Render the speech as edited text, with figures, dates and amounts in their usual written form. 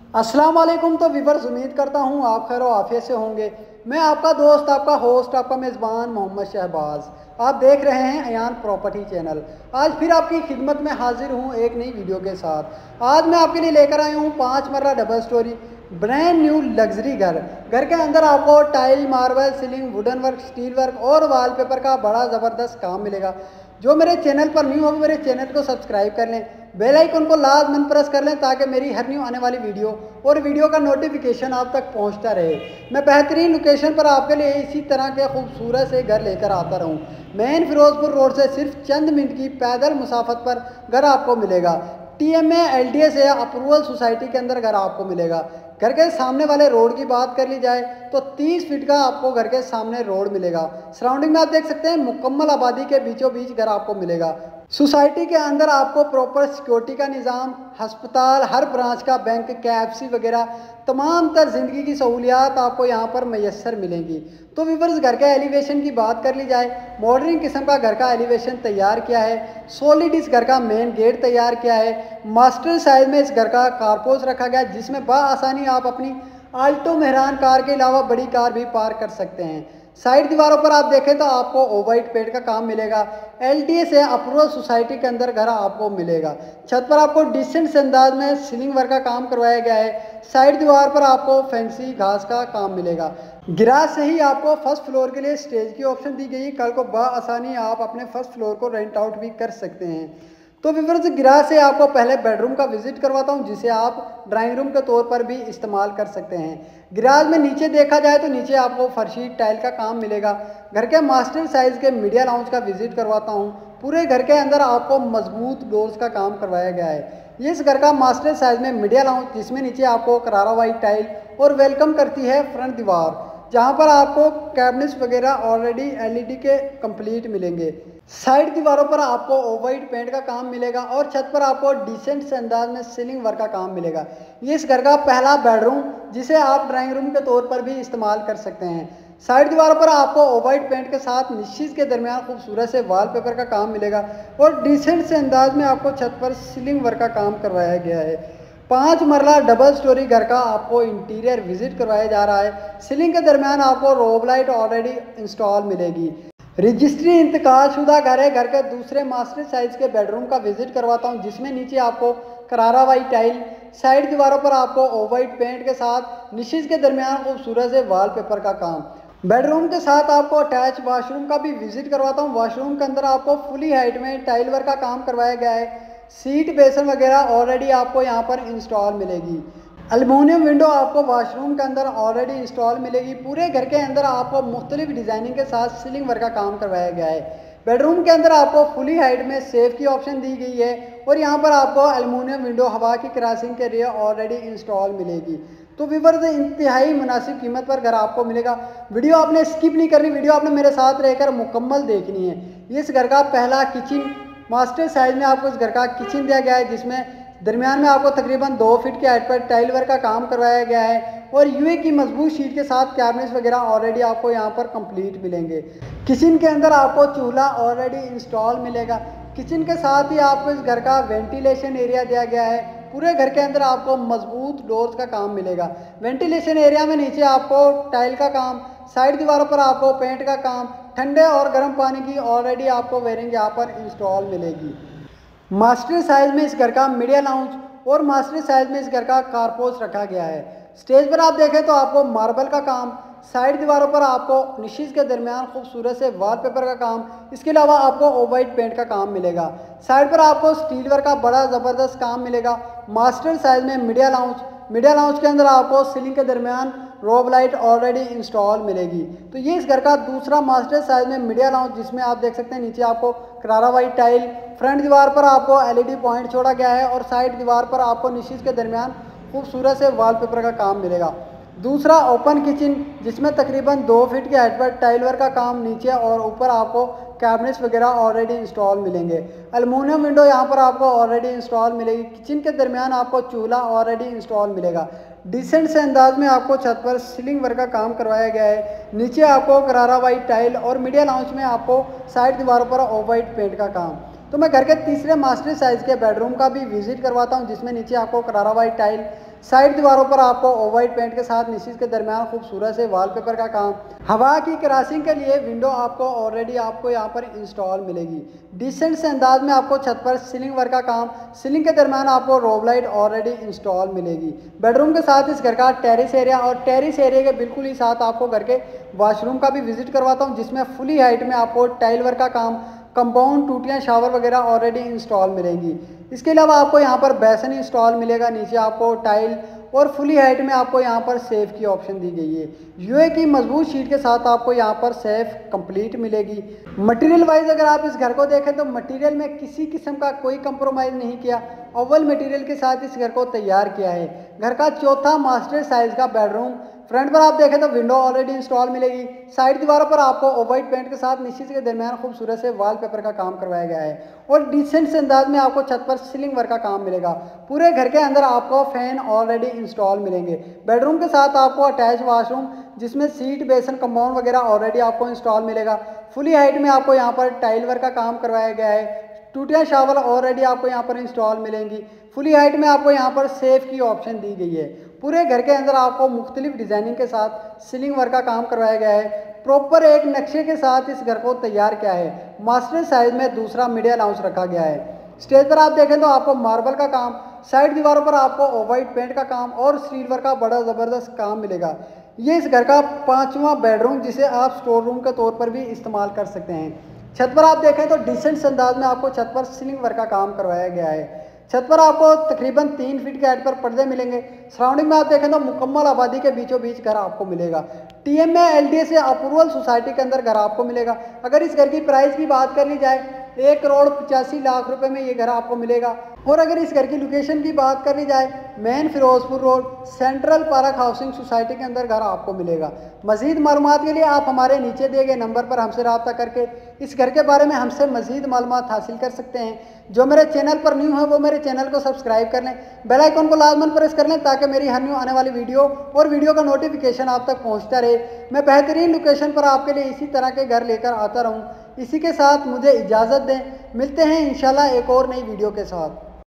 अस्सलाम वालेकुम। तो व्यूअर्स, उम्मीद करता हूँ आप खैर आफियत से होंगे। मैं आपका दोस्त, आपका होस्ट, आपका मेज़बान मोहम्मद शहबाज। आप देख रहे हैं अयान प्रॉपर्टी चैनल। आज फिर आपकी खिदमत में हाजिर हूँ एक नई वीडियो के साथ। आज मैं आपके लिए लेकर आया हूँ 5 मरला double storey brand new luxury घर। घर के अंदर आपको tile, marble, ceiling, wooden work, steel work और वॉलपेपर का बड़ा ज़बरदस्त काम मिलेगा। जो मेरे चैनल पर न्यू हो मेरे चैनल को सब्सक्राइब कर लें, बेल आइकन को लाजमन प्रेस कर लें ताकि मेरी हर न्यू आने वाली वीडियो और वीडियो का नोटिफिकेशन आप तक पहुंचता रहे। मैं बेहतरीन लोकेशन पर आपके लिए इसी तरह के खूबसूरत से घर लेकर आता रहूं। मेन फिरोजपुर रोड से सिर्फ चंद मिनट की पैदल मुसाफत पर घर आपको मिलेगा। TMA LDA से अप्रूवल सोसाइटी के अंदर घर आपको मिलेगा। घर के सामने वाले रोड की बात कर ली जाए तो 30 फीट का आपको घर के सामने रोड मिलेगा। सराउंडिंग में आप देख सकते हैं मुकम्मल आबादी के बीचों बीच घर आपको मिलेगा। सोसाइटी के अंदर आपको प्रॉपर सिक्योरिटी का निज़ाम, अस्पताल, हर ब्रांच का बैंक, KFC वगैरह तमाम तर ज़िंदगी की सहूलियात आपको यहाँ पर मैसर मिलेंगी। तो व्यूअर्स, घर के एलिवेशन की बात कर ली जाए, मॉडर्न किस्म का घर का एलिवेशन तैयार किया है। सॉलिड इस घर का मेन गेट तैयार किया है। मास्टर साइज में इस घर का कारपोर्च रखा गया है, जिसमें बआसानी आप अपनी आल्टो मेहरान कार के अलावा बड़ी कार भी पार्क कर सकते हैं। साइड दीवारों पर आप देखें तो आपको ओवाइट पेंट का काम मिलेगा। LDA से अप्रूवल सोसाइटी के अंदर घर आपको मिलेगा। छत पर आपको डिसेंट अंदाज में सीलिंग वर्क का काम करवाया गया है। साइड दीवार पर आपको फैंसी घास का काम मिलेगा। गिराज से ही आपको फर्स्ट फ्लोर के लिए स्टेज की ऑप्शन दी गई। कल को बआसानी आप अपने फर्स्ट फ्लोर को रेंट आउट भी कर सकते हैं। तो व्यूअर्स, गिराज से आपको पहले बेडरूम का विजिट करवाता हूं, जिसे आप ड्राइंग रूम के तौर पर भी इस्तेमाल कर सकते हैं। गिराज में नीचे देखा जाए तो नीचे आपको फर्शी टाइल का काम मिलेगा। घर के मास्टर साइज के मीडिया लाउंज का विजिट करवाता हूं। पूरे घर के अंदर आपको मजबूत डोर्स का काम करवाया गया है। ये इस घर का मास्टर साइज में मीडिया लाउंज, जिसमें नीचे आपको करारा वाइट टाइल और वेलकम करती है फ्रंट दीवार, जहाँ पर आपको कैबिनेट्स वगैरह ऑलरेडी LED के कंप्लीट मिलेंगे। साइड दीवारों पर आपको ओवाइट पेंट का काम मिलेगा और छत पर आपको डिसेंट से अंदाज में सीलिंग वर्क का काम मिलेगा। ये इस घर का पहला बेडरूम, जिसे आप ड्राइंग रूम के तौर पर भी इस्तेमाल कर सकते हैं। साइड दीवारों पर आपको ओवाइट पेंट के साथ निश्चित के दरमियान खूबसूरत से वॉलपेपर का काम मिलेगा और डिसेंट से अंदाज में आपको छत पर सीलिंग वर्क का काम करवाया गया है। 5 मरला डबल स्टोरी घर का आपको इंटीरियर विजिट करवाया जा रहा है। सीलिंग के दरमियान आपको रोब लाइट ऑलरेडी इंस्टॉल मिलेगी। रजिस्ट्री इंतकाल शुदा घर है। घर के दूसरे मास्टर साइज के बेडरूम का विजिट करवाता हूं, जिसमें नीचे आपको करारा वाइट टाइल, साइड दीवारों पर आपको ओवाइट पेंट के साथ निशिज के दरमियान खूबसूरत से वॉलपेपर का काम। बेडरूम के साथ आपको अटैच वॉशरूम का भी विजिट करवाता हूं। वॉशरूम के अंदर आपको फुली हाइट में टाइल वर्क का काम करवाया गया है। सीट बेसन वगैरह ऑलरेडी आपको यहाँ पर इंस्टॉल मिलेगी। एल्युमिनियम विंडो आपको वॉशरूम के अंदर ऑलरेडी इंस्टॉल मिलेगी। पूरे घर के अंदर आपको मुख्तलिफ डिज़ाइनिंग के साथ सीलिंग वर्क का काम करवाया गया है। बेडरूम के अंदर आपको फुली हाइट में सेफ की ऑप्शन दी गई है और यहाँ पर आपको एल्युमिनियम विंडो हवा की क्रॉसिंग के लिए ऑलरेडी इंस्टॉल मिलेगी। तो व्यूअर्स, इंतहाई मुनासिब कीमत पर घर आपको मिलेगा। वीडियो आपने स्किप नहीं करनी, वीडियो आपने मेरे साथ रहकर मुकम्मल देखनी है। इस घर का पहला किचन मास्टर साइज में आपको इस घर का किचन दिया गया है, जिसमें दरमियान में आपको तकरीबन 2 फीट के हाइट पर टाइल वर्क का काम करवाया गया है और UA की मजबूत शीट के साथ कैबिनेट्स वगैरह ऑलरेडी आपको यहाँ पर कंप्लीट मिलेंगे। किचन के अंदर आपको चूल्हा ऑलरेडी इंस्टॉल मिलेगा। किचन के साथ ही आपको इस घर का वेंटिलेशन एरिया दिया गया है। पूरे घर के अंदर आपको मजबूत डोर्स का काम मिलेगा। वेंटिलेशन एरिया में नीचे आपको टाइल का काम, साइड दीवारों पर आपको पेंट का काम, ठंडे और गर्म पानी की ऑलरेडी आपको वेयरिंग यहाँ पर इंस्टॉल मिलेगी। मास्टर साइज में इस घर का मीडिया लाउंज और मास्टर साइज में इस घर का कारपोर्च रखा गया है। स्टेज पर आप देखें तो आपको मार्बल का काम, साइड दीवारों पर आपको निशिज के दरमियान खूबसूरत से वॉलपेपर का काम, इसके अलावा आपको ओवाइट पेंट का काम मिलेगा। साइड पर आपको स्टील वर्क का बड़ा ज़बरदस्त काम मिलेगा। मास्टर साइज में मीडिया लाउंज के अंदर आपको सीलिंग के दरमियान रोब लाइट ऑलरेडी इंस्टॉल मिलेगी। तो ये इस घर का दूसरा मास्टर साइज में मीडिया लाउंज, जिसमें आप देख सकते हैं नीचे आपको करारा वाइट टाइल, फ्रंट दीवार पर आपको LED पॉइंट छोड़ा गया है और साइड दीवार पर आपको निशिज के दरमियान खूबसूरत से वॉलपेपर का काम मिलेगा। दूसरा ओपन किचन, जिसमें तकरीबन 2 फीट के हाइट पर टाइल वर्क का काम, नीचे और ऊपर आपको कैबिनेट्स वगैरह ऑलरेडी इंस्टॉल मिलेंगे। एल्युमिनियम विंडो यहाँ पर आपको ऑलरेडी इंस्टॉल मिलेगी। किचन के दरमियान आपको चूल्हा ऑलरेडी इंस्टॉल मिलेगा। डिसेंट से अंदाज में आपको छत पर सीलिंग वर्क का काम करवाया गया है। नीचे आपको करारा वाइट टाइल और मीडिया लाउंज में आपको साइड दीवारों पर ओवाइट पेंट का काम। तो मैं घर के तीसरे मास्टर साइज के बेडरूम का भी विजिट करवाता हूं, जिसमें नीचे आपको करारा वाइट टाइल, साइड दीवारों पर आपको ऑफ वाइट पेंट के साथ निशिस के दरमियान खूबसूरत से वॉलपेपर का काम। हवा की क्रॉसिंग के लिए विंडो आपको ऑलरेडी आपको यहाँ पर इंस्टॉल मिलेगी। डिसेंट से अंदाज में आपको छत पर सीलिंग वर्क का काम, सीलिंग के दरमियान आपको रोब लाइट ऑलरेडी इंस्टॉल मिलेगी। बेडरूम के साथ इस घर का टेरिस एरिया और टेरिस एरिया के बिल्कुल ही साथ आपको घर के वॉशरूम का भी विजिट करवाता हूँ, जिसमें फुली हाइट में आपको टाइल वर्क का काम, कंपाउंड टूटियाँ, शावर वगैरह ऑलरेडी इंस्टॉल मिलेंगी। इसके अलावा आपको यहाँ पर बेसन इंस्टॉल मिलेगा, नीचे आपको टाइल और फुली हाइट में आपको यहाँ पर सेफ की ऑप्शन दी गई है। यूए की मजबूत शीट के साथ आपको यहाँ पर सेफ कंप्लीट मिलेगी। मटेरियल वाइज अगर आप इस घर को देखें तो मटेरियल में किसी किस्म का कोई कंप्रोमाइज़ नहीं किया, अव्वल मटेरियल के साथ इस घर को तैयार किया है। घर का चौथा मास्टर साइज का बेडरूम। फ्रंट पर आप देखें तो विंडो ऑलरेडी इंस्टॉल मिलेगी। साइड दीवारों पर आपको ऑफ वाइट पेंट के साथ निशिस के दरमियान खूबसूरत से वॉलपेपर का काम करवाया गया है और डिसेंट से अंदाज में आपको छत पर सीलिंग वर्क का काम मिलेगा। पूरे घर के अंदर आपको फैन ऑलरेडी इंस्टॉल मिलेंगे। बेडरूम के साथ आपको अटैच वॉशरूम, जिसमें सीट, बेसन, कंपाउंड वगैरह ऑलरेडी आपको इंस्टॉल मिलेगा। फुली हाइट में आपको यहाँ पर टाइल वर्क का काम करवाया गया है। टूटियाँ शावर ऑलरेडी आपको यहाँ पर इंस्टॉल मिलेंगी। फुली हाइट में आपको यहाँ पर सेफ की ऑप्शन दी गई है। पूरे घर के अंदर आपको मुख्तलिफ डिज़ाइनिंग के साथ सीलिंग वर्क का काम करवाया गया है। प्रॉपर एक नक्शे के साथ इस घर को तैयार किया है। मास्टर साइज में दूसरा मीडिया लाउंज रखा गया है। स्टेज पर आप देखें तो आपको मार्बल का काम, साइड दीवारों पर आपको ऑफ वाइट पेंट का काम और सिल्वर का बड़ा ज़बरदस्त काम मिलेगा। ये इस घर का 5वां बेडरूम, जिसे आप स्टोर रूम के तौर पर भी इस्तेमाल कर सकते हैं। छत पर आप देखें तो डिसेंट अंदाज में आपको छत पर सीलिंग वर्क का काम करवाया गया है। छत पर आपको तकरीबन 3 फीट के हाइट पर पर्दे मिलेंगे। सराउंडिंग में आप देखें तो मुकम्मल आबादी के बीचों बीच घर आपको मिलेगा। टीएमए एलडीए से अप्रूवल सोसाइटी के अंदर घर आपको मिलेगा। अगर इस घर की प्राइस की बात कर ली जाए 1,85,00,000 रुपए में ये घर आपको मिलेगा। और अगर इस घर की लोकेशन की बात कर ली जाए, main Firozpur road, central park housing society के अंदर घर आपको मिलेगा। मज़ीद मालूमात के लिए आप हमारे नीचे दिए गए नंबर पर हमसे रब्ता करके इस घर के बारे में हमसे मज़ीद मालूमात हासिल कर सकते हैं। जो मेरे चैनल पर न्यू है वो मेरे चैनल को सब्सक्राइब कर लें, बेल आइकन को लाजमन प्रेस कर लें, ताकि मेरी हर न्यू आने वाली वीडियो और वीडियो का नोटिफिकेशन आप तक पहुंचता रहे। मैं बेहतरीन लोकेशन पर आपके लिए इसी तरह के घर लेकर आता रहूं। इसी के साथ मुझे इजाज़त दें। मिलते हैं इंशाल्लाह एक और नई वीडियो के साथ।